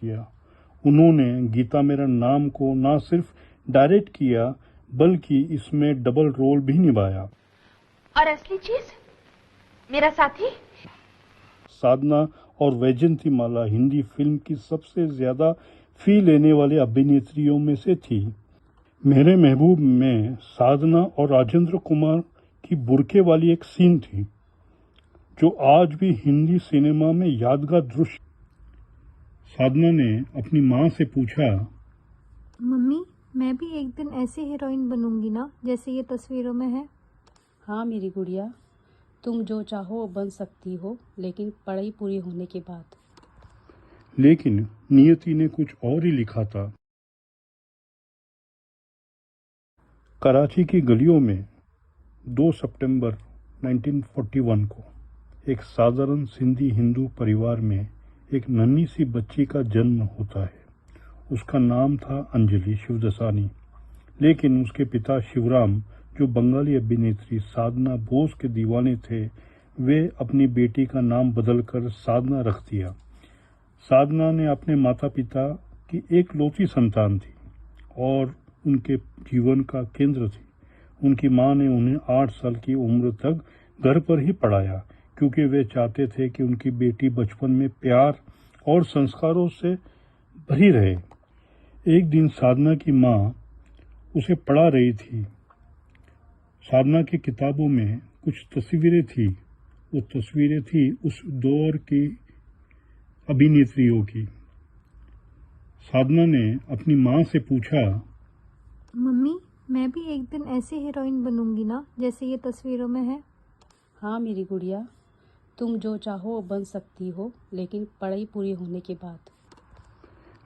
किया। उन्होंने गीता मेरा नाम को न सिर्फ डायरेक्ट किया बल्कि इसमें डबल रोल भी निभाया। और असली चीज मेरा साथी साधना और वैजयंती माला हिंदी फिल्म की सबसे ज्यादा फी लेने वाली अभिनेत्रियों में से थी। मेरे महबूब में साधना और राजेंद्र कुमार की बुर्के वाली एक सीन थी जो आज भी हिंदी सिनेमा में यादगार दृश्य। साधना ने अपनी माँ से पूछा, मम्मी मैं भी एक दिन ऐसी हीरोइन बनूंगी ना जैसे ये तस्वीरों में है? हाँ मेरी गुड़िया, तुम जो चाहो बन सकती हो, लेकिन पढ़ाई पूरी होने के बाद। लेकिन नियति ने कुछ और ही लिखा था। कराची की गलियों में 2 सितंबर 1941 को एक साधारण सिंधी हिंदू परिवार में एक नन्ही सी बच्ची का जन्म होता है। उसका नाम था अंजलि शिवदसानी, लेकिन उसके पिता शिवराम, जो बंगाली अभिनेत्री साधना बोस के दीवाने थे, वे अपनी बेटी का नाम बदलकर साधना रख दिया। साधना ने अपने माता पिता की एकलौती संतान थी और उनके जीवन का केंद्र थी। उनकी मां ने उन्हें 8 साल की उम्र तक घर पर ही पढ़ाया क्योंकि वे चाहते थे कि उनकी बेटी बचपन में प्यार और संस्कारों से भरी रहे। एक दिन साधना की मां उसे पढ़ा रही थी। साधना की किताबों में कुछ तस्वीरें थी। वो तस्वीरें थी उस दौर की अभिनेत्रियों की। साधना ने अपनी मां से पूछा, मम्मी मैं भी एक दिन ऐसी हीरोइन बनूंगी ना जैसे ये तस्वीरों में है? हाँ मेरी गुड़िया, तुम जो चाहो बन सकती हो, लेकिन पढ़ाई पूरी होने के बाद।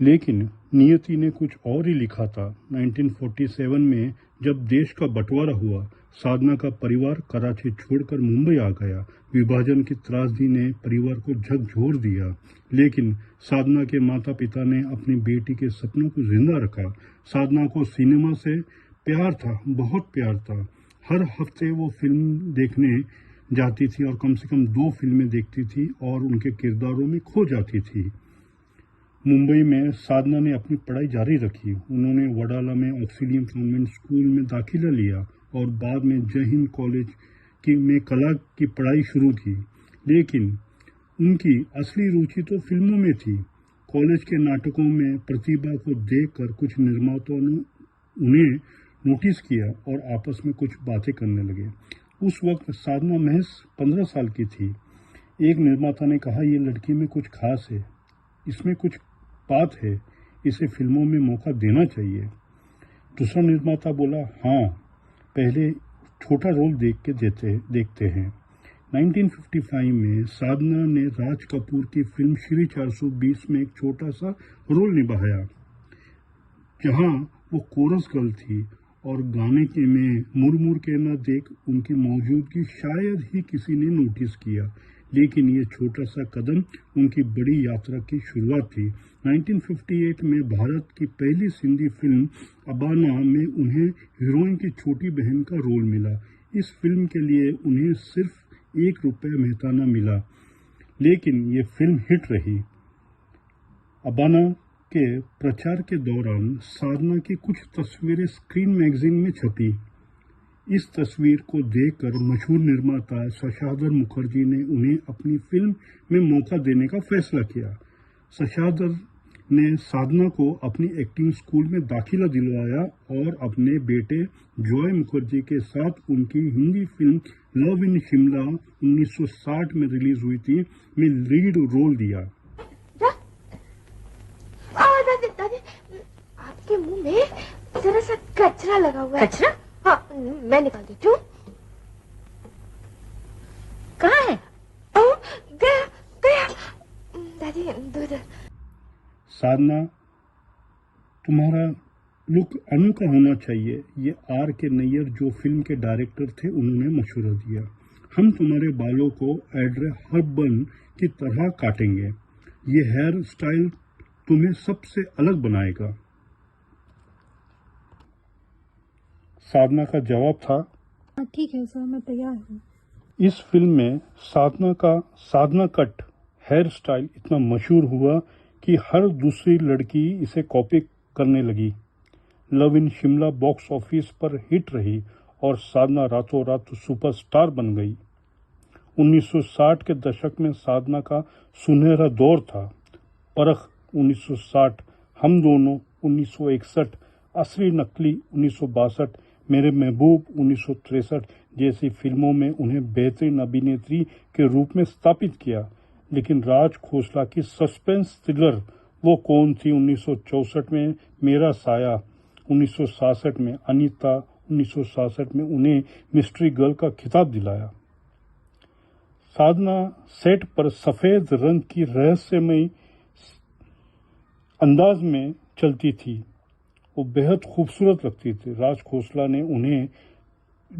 लेकिन नियति ने कुछ और ही लिखा था। 1947 में जब देश का बंटवारा हुआ, साधना का परिवार कराची छोड़कर मुंबई आ गया। विभाजन की त्रासदी ने परिवार को झकझोर दिया, लेकिन साधना के माता पिता ने अपनी बेटी के सपनों को जिंदा रखा। साधना को सिनेमा से प्यार था, बहुत प्यार था। हर हफ्ते वो फिल्म देखने जाती थी और कम से कम 2 फिल्में देखती थी और उनके किरदारों में खो जाती थी। मुंबई में साधना ने अपनी पढ़ाई जारी रखी। उन्होंने वडाला में ऑक्सिलियम कॉन्वेंट स्कूल में दाखिला लिया और बाद में जय हिंद कॉलेज में कला की पढ़ाई शुरू की। लेकिन उनकी असली रुचि तो फिल्मों में थी। कॉलेज के नाटकों में प्रतिभा को देखकर कुछ निर्माताओं ने उन्हें नोटिस किया और आपस में कुछ बातें करने लगे। उस वक्त साधना महज 15 साल की थी। एक निर्माता ने कहा, ये लड़की में कुछ खास है, इसमें कुछ बात है, इसे फिल्मों में मौका देना चाहिए। दूसरा निर्माता बोला, हाँ पहले छोटा रोल देखते हैं। 1955 में साधना ने राज कपूर की फिल्म श्री 420 में एक छोटा सा रोल निभाया, जहां वो कोरस गर्ल थी और गाने के में मुड़ के न देख उनकी मौजूदगी शायद ही किसी ने नोटिस किया। लेकिन ये छोटा सा कदम उनकी बड़ी यात्रा की शुरुआत थी। 1958 में भारत की पहली सिंधी फिल्म अबाना में उन्हें हीरोइन की छोटी बहन का रोल मिला। इस फिल्म के लिए उन्हें सिर्फ ₹1 मेहताना मिला, लेकिन ये फिल्म हिट रही। अबाना के प्रचार के दौरान साधना की कुछ तस्वीरें स्क्रीन मैगजीन में छपी। इस तस्वीर को देखकर मशहूर निर्माता शशाधर मुखर्जी ने उन्हें अपनी फिल्म में मौका देने का फैसला किया। शशाधर ने साधना को अपनी एक्टिंग स्कूल में दाखिला दिलवाया और अपने बेटे जॉय मुखर्जी के साथ उनकी Hindi film love in Shimla 1960 में रिलीज हुई थी में लीड रोल दिया। दादी, आपके मुंह में जरा सा कचरा लगा हुआ है। कचरा? हाँ, मैं निकाल देती हूँ। कहाँ है? गया। दादी दूध। साधना, तुम्हारा लुक अनोखा होना चाहिए, ये R.K. नैयर जो फिल्म के डायरेक्टर थे उन्होंने मशवरा दिया। हम तुम्हारे बालों को एड्रे हर्बन की तरह काटेंगे। ये हेयर स्टाइल तुम्हें सबसे अलग बनाएगा। साधना का जवाब था, ठीक है सर, मैं तैयार हूँ। इस फिल्म में साधना कट हेयर स्टाइल इतना मशहूर हुआ कि हर दूसरी लड़की इसे कॉपी करने लगी। Love in Shimla box office पर हिट रही और साधना रातों रात सुपरस्टार बन गई। 1960 के दशक में साधना का सुनहरा दौर था। परख 1960, हम दोनों 1961, असली नकली 1962, मेरे महबूब 1963 जैसी फिल्मों में उन्हें बेहतरीन अभिनेत्री के रूप में स्थापित किया। लेकिन राज खोसला की सस्पेंस थ्रिलर वो कौन थी 1964 में मेरा साया, 1966 में अनीता, 1967 में उन्हें मिस्ट्री गर्ल का खिताब दिलाया। साधना सेट पर सफेद रंग की रहस्यमयी अंदाज में चलती थी। वो बेहद खूबसूरत लगती थी। राज खोसला ने उन्हें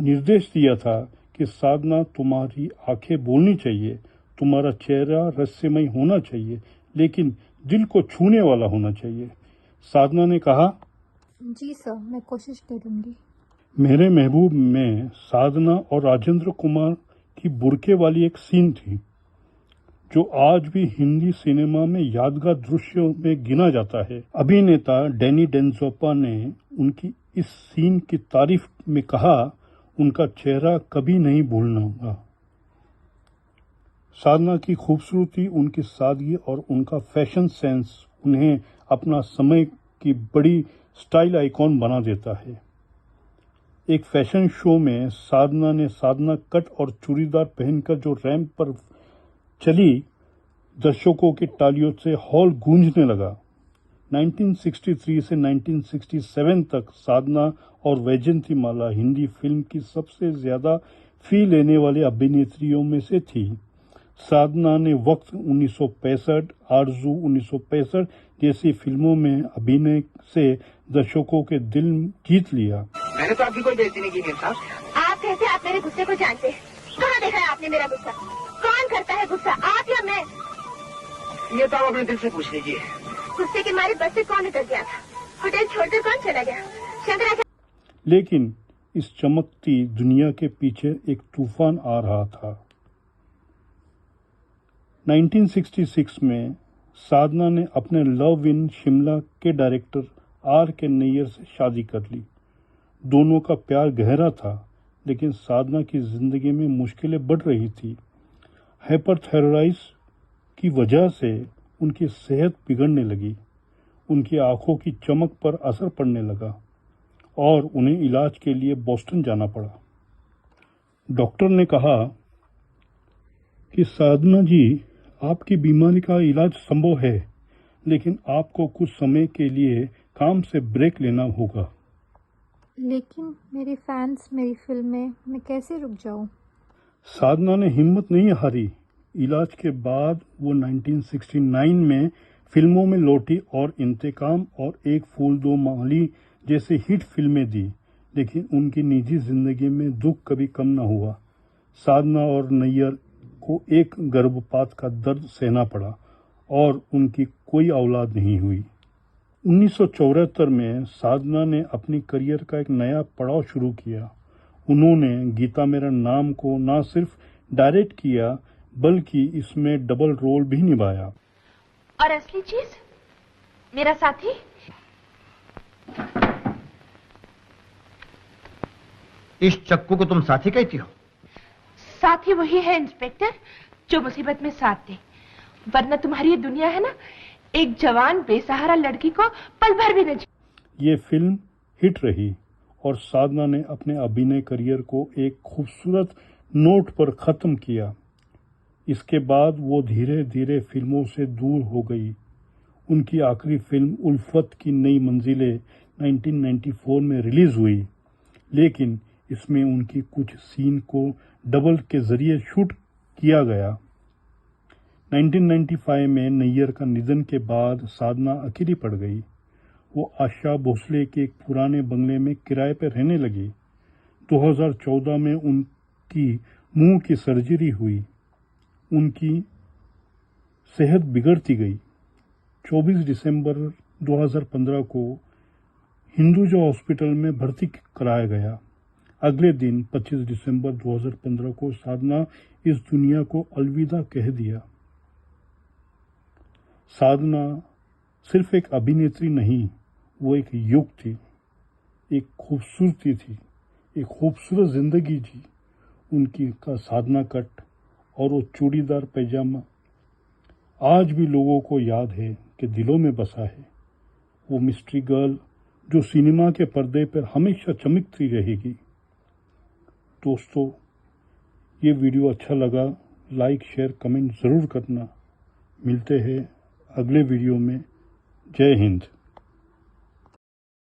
निर्देश दिया था कि साधना, तुम्हारी आंखें बोलनी चाहिए, तुम्हारा चेहरा रहस्यमय होना चाहिए, लेकिन दिल को छूने वाला होना चाहिए। साधना ने कहा, जी सर, मैं कोशिश करूंगी। मेरे महबूब में साधना और राजेंद्र कुमार की बुरके वाली एक सीन थी जो आज भी हिंदी सिनेमा में यादगार दृश्यों में गिना जाता है। अभिनेता डैनी डेंजोपा ने उनकी इस सीन की तारीफ में कहा, उनका चेहरा कभी नहीं भूलूंगा। साधना की खूबसूरती, उनकी सादगी और उनका फैशन सेंस उन्हें अपना समय की बड़ी स्टाइल आइकॉन बना देता है। एक फैशन शो में साधना ने साधना कट और चूड़ीदार पहनकर जो रैंप पर चली, दर्शकों की तालियों से हॉल गूंजने लगा। 1963 से 1967 तक साधना और वैजयंती माला हिंदी फिल्म की सबसे ज्यादा फी लेने वाली अभिनेत्रियों में से थी। साधना ने वक्त 1965, आरजू 1965 जैसी फिल्मों में अभिनय से दर्शकों के दिल जीत लिया। मैंने तो आपकी कोई बेइज्जती नहीं की मेरे साहब। आप कैसे आप मेरे गुस्से को जानते हैं? कहाँ देखा है आपने मेरा गुस्सा? कौन करता है गुस्सा, आप या मैं? ये तो आप अपने दिल से पूछ लीजिए। गुस्से के मारे बस से कौन उतर गया था? होटल छोड़कर कौन चला गया? शंकराचार्य। लेकिन इस चमकती दुनिया के पीछे एक तूफान आ रहा था। 1966 में साधना ने अपने लव इन शिमला के डायरेक्टर आर के नैयर से शादी कर ली। दोनों का प्यार गहरा था, लेकिन साधना की जिंदगी में मुश्किलें बढ़ रही थी। हाइपरथायरॉइड की वजह से उनकी सेहत बिगड़ने लगी, उनकी आंखों की चमक पर असर पड़ने लगा और उन्हें इलाज के लिए बोस्टन जाना पड़ा। डॉक्टर ने कहा कि साधना जी, आपकी बीमारी का इलाज संभव है, लेकिन आपको कुछ समय के लिए काम से ब्रेक लेना होगा। लेकिन मेरे फैंस मेरी फिल्में, मैं कैसे रुक जाऊं? साधना ने हिम्मत नहीं हारी। इलाज के बाद वो 1969 में फिल्मों में लौटी और इंतकाम और एक फूल दो माली जैसे हिट फिल्में दी, लेकिन उनकी निजी जिंदगी में दुख कभी कम न हुआ। साधना और नैयर को एक गर्भपात का दर्द सहना पड़ा और उनकी कोई औलाद नहीं हुई। 1974 में साधना ने अपनी करियर का एक नया पड़ाव शुरू किया। उन्होंने गीता मेरा नाम को न सिर्फ डायरेक्ट किया, बल्कि इसमें डबल रोल भी निभाया। और असली चीज, मेरा साथी। इस चक्कू को तुम साथी कहती हो? साथी वही है इंस्पेक्टर जो मुसीबत में साथ दे, वरना तुम्हारी ये दुनिया है ना, एक जवान बेसहारा लड़की को पल भर भी न। ये फिल्म हिट रही और साधना ने अपने अभिनय करियर को एक खूबसूरत नोट पर खत्म किया। इसके बाद वो धीरे धीरे फिल्मों से दूर हो गई। उनकी आखिरी फिल्म उल्फत की नई मंजिलें 1994 में रिलीज हुई, लेकिन इसमें उनकी कुछ सीन को डबल के जरिए शूट किया गया। 1995 में नैयर का निधन के बाद साधना अकेली पड़ गई। वो आशा भोसले के एक पुराने बंगले में किराए पर रहने लगी। 2014 में उनकी मुंह की सर्जरी हुई। उनकी सेहत बिगड़ती गई। 24 दिसंबर 2015 को हिंदुजा हॉस्पिटल में भर्ती कराया गया। अगले दिन 25 दिसंबर 2015 को साधना इस दुनिया को अलविदा कह दिया। साधना सिर्फ एक अभिनेत्री नहीं, वो एक युग थी, एक खूबसूरती थी, एक खूबसूरत जिंदगी जी। उनकी का साधना कट और वो चूड़ीदार पैजामा आज भी लोगों को याद है कि दिलों में बसा है। वो मिस्ट्री गर्ल जो सिनेमा के पर्दे पर हमेशा चमकती रहेगी। दोस्तों, ये वीडियो अच्छा लगा, लाइक शेयर कमेंट ज़रूर करना। मिलते हैं अगले वीडियो में। जय हिंद।